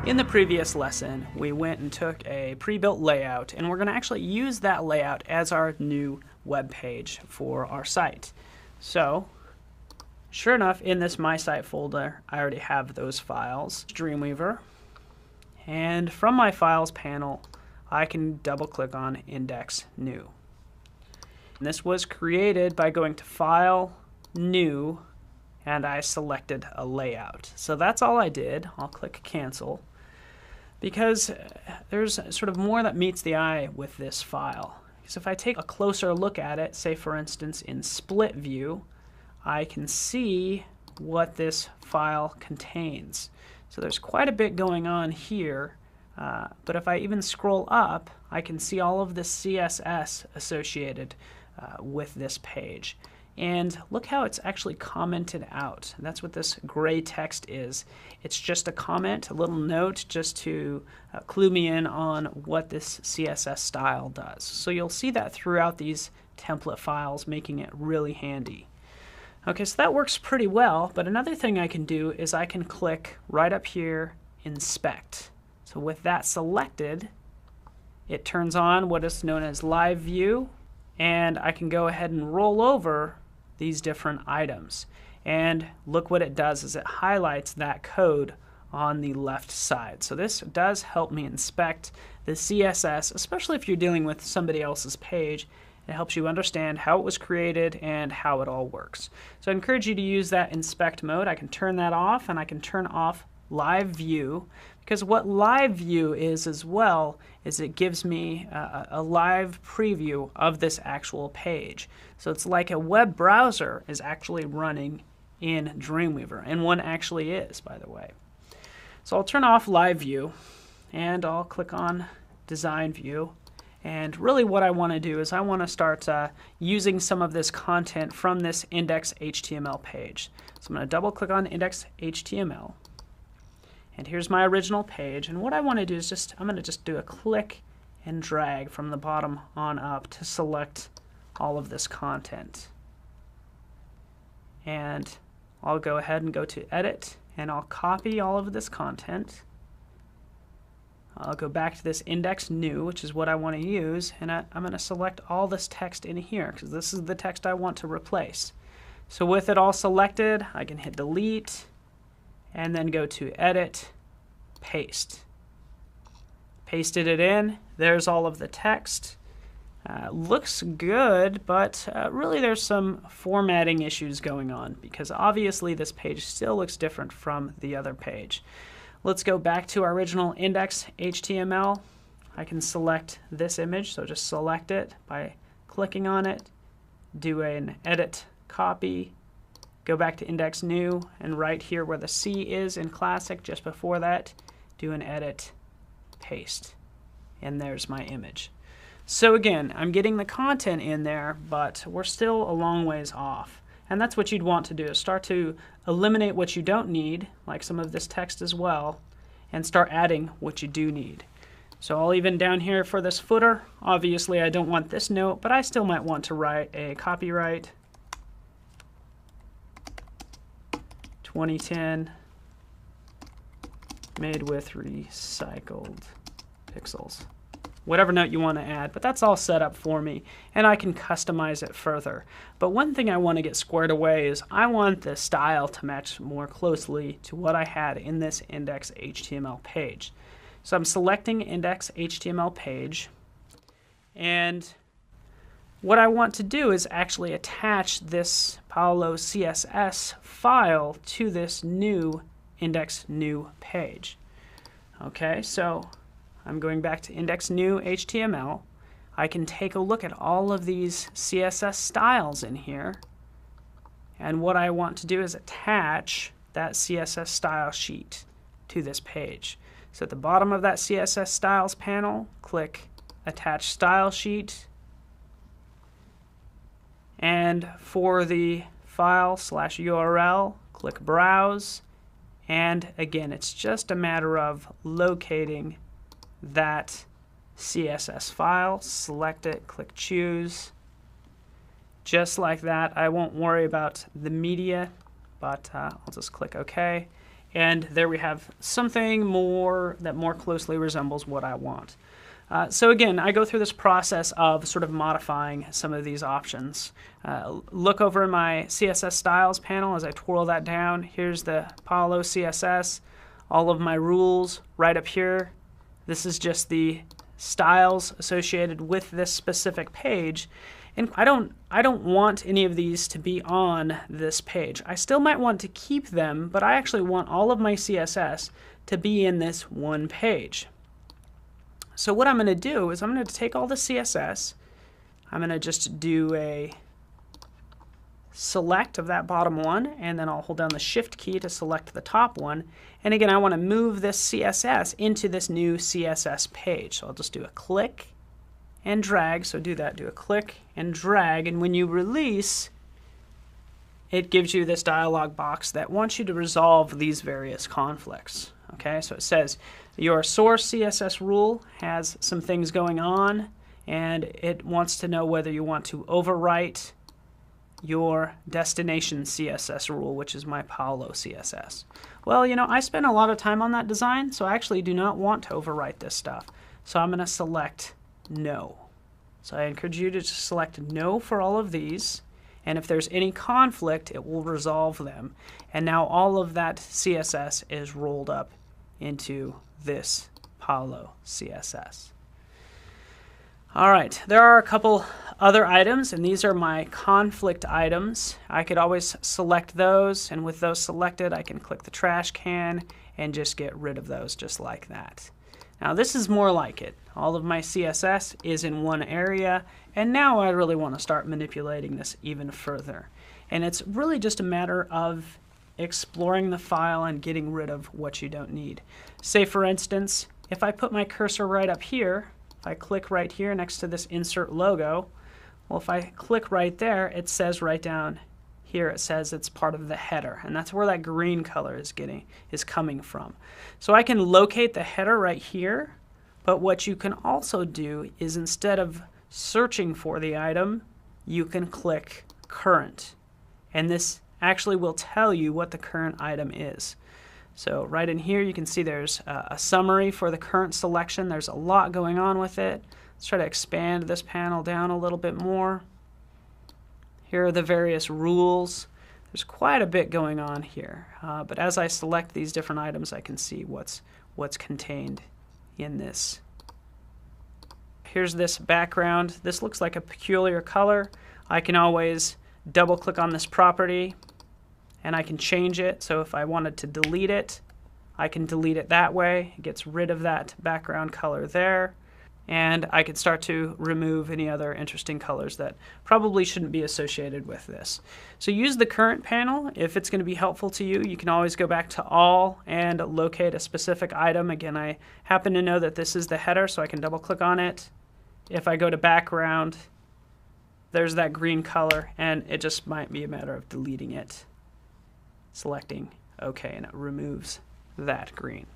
In the previous lesson, we went and took a pre-built layout, and we're going to actually use that layout as our new web page for our site. So, sure enough, in this My Site folder, I already have those files, Dreamweaver, and from my Files panel, I can double-click on Index New. And this was created by going to File, New, and I selected a layout. So that's all I did. I'll click Cancel, because there's sort of more that meets the eye with this file. Because if I take a closer look at it, say for instance in split view, I can see what this file contains. So there's quite a bit going on here, but if I even scroll up, I can see all of the CSS associated with this page. And look how it's actually commented out. And that's what this gray text is. It's just a comment, a little note just to clue me in on what this CSS style does. So you'll see that throughout these template files, making it really handy. Okay, so that works pretty well, but another thing I can do is I can click right up here, Inspect. So with that selected, it turns on what is known as Live View, and I can go ahead and roll over these different items. And look what it does is it highlights that code on the left side. So this does help me inspect the CSS, especially if you're dealing with somebody else's page. It helps you understand how it was created and how it all works. So I encourage you to use that inspect mode. I can turn that off, and I can turn off Live View, because what Live View is as well is it gives me a live preview of this actual page. So it's like a web browser is actually running in Dreamweaver, and one actually is, by the way. So I'll turn off Live View, and I'll click on Design View. And really what I want to do is I want to start using some of this content from this index.html page. So I'm going to double click on index.html. And here's my original page. And what I want to do is I'm going to just do a click and drag from the bottom on up to select all of this content. And I'll go ahead and go to Edit, and I'll copy all of this content. I'll go back to this index new, which is what I want to use, and I'm going to select all this text in here because this is the text I want to replace. So with it all selected, I can hit delete and then go to edit, paste. Pasted it in. There's all of the text. Looks good, but really there's some formatting issues going on because obviously this page still looks different from the other page. Let's go back to our original index.html. I can select this image, so just select it by clicking on it, do an edit copy, go back to index new, and right here where the C is in classic, just before that, do an edit paste. And there's my image. So again, I'm getting the content in there, but we're still a long ways off. And that's what you'd want to do, is start to eliminate what you don't need, like some of this text as well, and start adding what you do need. So I'll even down here for this footer, obviously I don't want this note, but I still might want to write a copyright 2010 made with recycled pixels. Whatever note you want to add, but that's all set up for me, and I can customize it further. But one thing I want to get squared away is I want the style to match more closely to what I had in this index.html page. So I'm selecting index.html page, and what I want to do is actually attach this Paolo CSS file to this new index new page. Okay, so I'm going back to index new HTML. I can take a look at all of these CSS styles in here, and what I want to do is attach that CSS style sheet to this page. So at the bottom of that CSS styles panel, click attach style sheet, and for the file/URL, click browse, and again it's just a matter of locating that CSS file, select it, click choose. Just like that. I won't worry about the media, but I'll just click OK. And there we have something more that more closely resembles what I want. So again, I go through this process of sort of modifying some of these options. Look over in my CSS styles panel as I twirl that down. Here's the Paolo CSS, all of my rules right up here. This is just the styles associated with this specific page. And I don't want any of these to be on this page. I still might want to keep them, but I actually want all of my CSS to be in this one page. So what I'm going to do is I'm going to take all the CSS, I'm going to just do a select of that bottom one, and then I'll hold down the Shift key to select the top one. And again, I want to move this CSS into this new CSS page. So I'll just do a click and drag. So do that, do a click and drag, and when you release, it gives you this dialog box that wants you to resolve these various conflicts. Okay, so it says your source CSS rule has some things going on, and it wants to know whether you want to overwrite your destination CSS rule, which is my Paolo CSS. Well, you know, I spent a lot of time on that design, so I actually do not want to overwrite this stuff. So I'm going to select no. So I encourage you to just select no for all of these, and if there's any conflict, it will resolve them. And now all of that CSS is rolled up into this Paolo CSS. All right, there are a couple other items, and these are my conflict items. I could always select those, and with those selected, I can click the trash can and just get rid of those just like that. Now this is more like it. All of my CSS is in one area, and now I really want to start manipulating this even further. And it's really just a matter of exploring the file and getting rid of what you don't need. Say for instance, if I put my cursor right up here, if I click right here next to this insert logo, well, if I click right there, it says right down here, it says it's part of the header, and that's where that green color is coming from. So I can locate the header right here, but what you can also do is instead of searching for the item, you can click current, and this actually will tell you what the current item is. So right in here you can see there's a summary for the current selection. There's a lot going on with it. Let's try to expand this panel down a little bit more. Here are the various rules. There's quite a bit going on here, but as I select these different items, I can see what's contained in this. Here's this background. This looks like a peculiar color. I can always double click on this property and I can change it. So if I wanted to delete it, I can delete it that way. It gets rid of that background color there. And I could start to remove any other interesting colors that probably shouldn't be associated with this. So use the current panel if it's going to be helpful to you. You can always go back to all and locate a specific item. Again, I happen to know that this is the header, so I can double click on it. If I go to background, there's that green color, and it just might be a matter of deleting it, selecting OK, and it removes that green.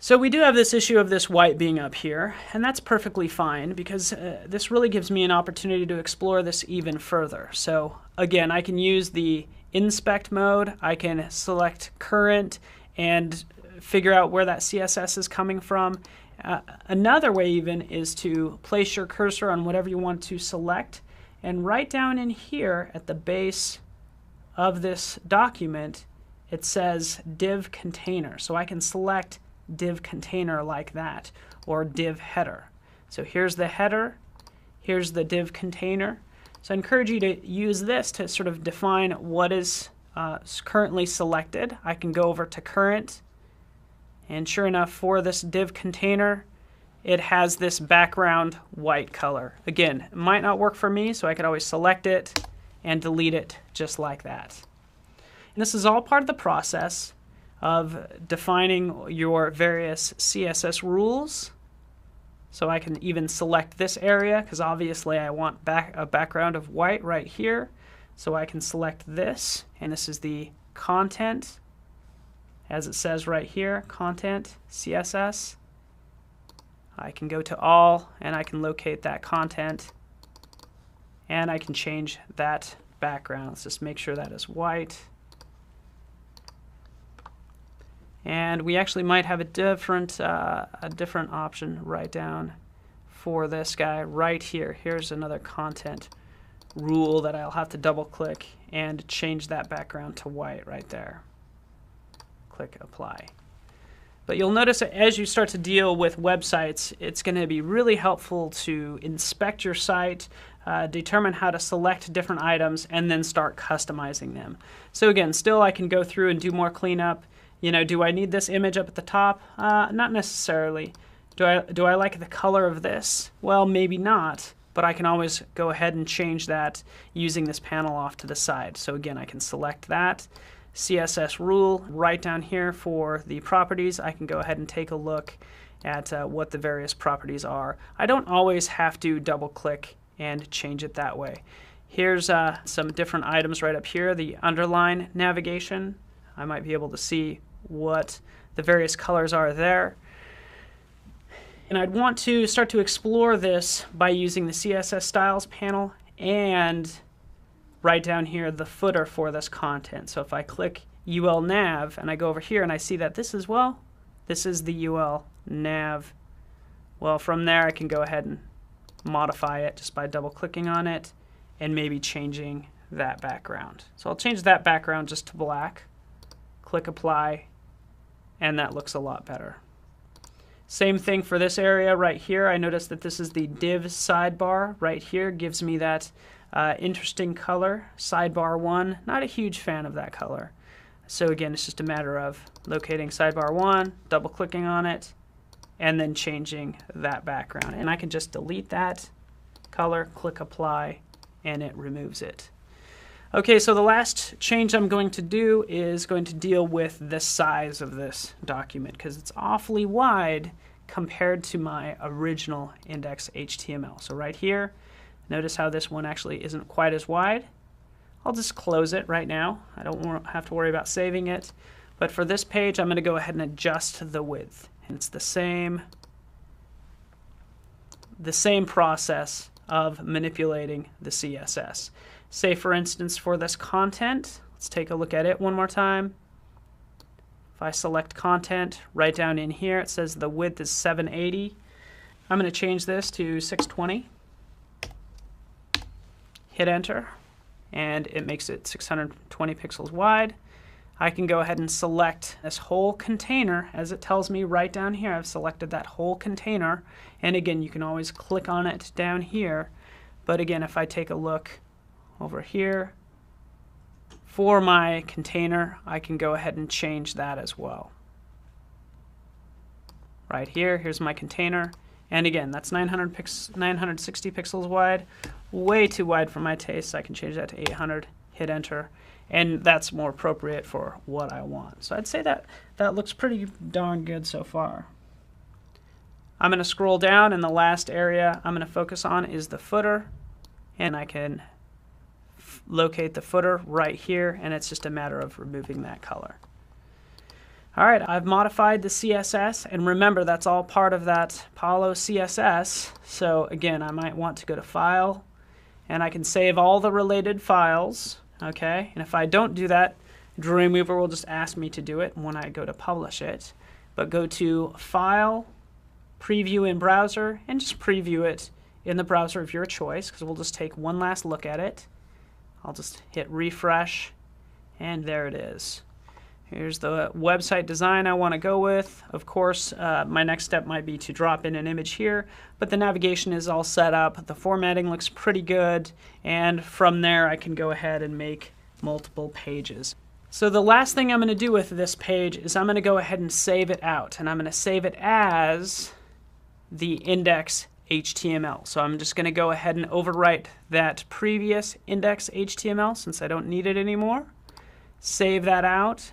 So we do have this issue of this white being up here, and that's perfectly fine because this really gives me an opportunity to explore this even further. So again, I can use the inspect mode, I can select current and figure out where that CSS is coming from. Another way even is to place your cursor on whatever you want to select, and right down in here at the base of this document it says div container. So I can select div container like that, or div header. So here's the header, here's the div container. So I encourage you to use this to sort of define what is currently selected. I can go over to current, and sure enough, for this div container, it has this background white color. Again, it might not work for me, so I could always select it and delete it just like that. And this is all part of the process of defining your various CSS rules. So I can even select this area because obviously I want a background of white right here. So I can select this, and this is the content, as it says right here, content CSS. I can go to all and I can locate that content, and I can change that background. Let's just make sure that is white. And we actually might have a different option right down for this guy right here. Here's another content rule that I'll have to double click and change that background to white right there. Click apply. But you'll notice that as you start to deal with websites, it's going to be really helpful to inspect your site, determine how to select different items, and then start customizing them. So again, still I can go through and do more cleanup. You know, do I need this image up at the top? Not necessarily. Do I like the color of this? Well, maybe not, but I can always go ahead and change that using this panel off to the side. So again, I can select that. CSS rule right down here for the properties. I can go ahead and take a look at what the various properties are. I don't always have to double click and change it that way. Here's some different items right up here. The underline navigation. I might be able to see what the various colors are there. And I'd want to start to explore this by using the CSS styles panel and right down here the footer for this content. So if I click UL nav and I go over here and I see that this is the UL nav. Well, from there I can go ahead and modify it just by double clicking on it and maybe changing that background. So I'll change that background just to black, click apply, and that looks a lot better. Same thing for this area right here. I notice that this is the div sidebar right here. Gives me that interesting color, sidebar 1. Not a huge fan of that color. So again, it's just a matter of locating sidebar 1, double clicking on it, and then changing that background. And I can just delete that color, click apply, and it removes it. Okay, so the last change I'm going to do is going to deal with the size of this document because it's awfully wide compared to my original index HTML. So right here, notice how this one actually isn't quite as wide. I'll just close it right now. I don't have to worry about saving it. But for this page, I'm going to go ahead and adjust the width. And it's the same process of manipulating the CSS. Say, for instance, for this content, let's take a look at it one more time. If I select content, right down in here, it says the width is 780. I'm going to change this to 620. Hit enter, and it makes it 620 pixels wide. I can go ahead and select this whole container, as it tells me right down here. I've selected that whole container, and again, you can always click on it down here. But again, if I take a look over here for my container, I can go ahead and change that as well. Right here, here's my container, and again, that's 960 pixels wide. Way too wide for my taste. I can change that to 800, hit enter, and that's more appropriate for what I want. So I'd say that looks pretty darn good so far. I'm going to scroll down, and the last area I'm going to focus on is the footer, and I can locate the footer right here, and it's just a matter of removing that color. Alright, I've modified the CSS, and remember that's all part of that Paolo CSS. So again, I might want to go to File, and I can save all the related files. Okay, and if I don't do that, Dreamweaver will just ask me to do it when I go to publish it. But go to File, Preview in Browser, and just preview it in the browser of your choice, because we'll just take one last look at it. I'll just hit refresh, and there it is. Here's the website design I want to go with. Of course, my next step might be to drop in an image here, but the navigation is all set up. The formatting looks pretty good, and from there I can go ahead and make multiple pages. So the last thing I'm going to do with this page is I'm going to go ahead and save it out, and I'm going to save it as the index HTML. So I'm just going to go ahead and overwrite that previous index HTML since I don't need it anymore. Save that out,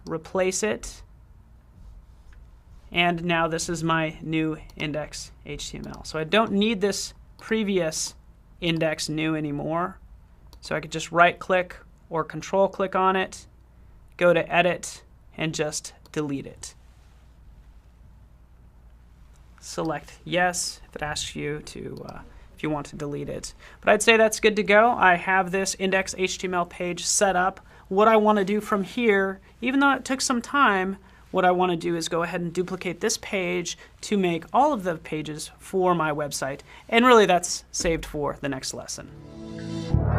replace it, and now this is my new index HTML. So I don't need this previous index new anymore. So I could just right click or control click on it, go to edit, and just delete it. Select yes if it asks you to if you want to delete it. But I'd say that's good to go. I have this index HTML page set up. What I want to do from here, even though it took some time, what I want to do is go ahead and duplicate this page to make all of the pages for my website. And really that's saved for the next lesson.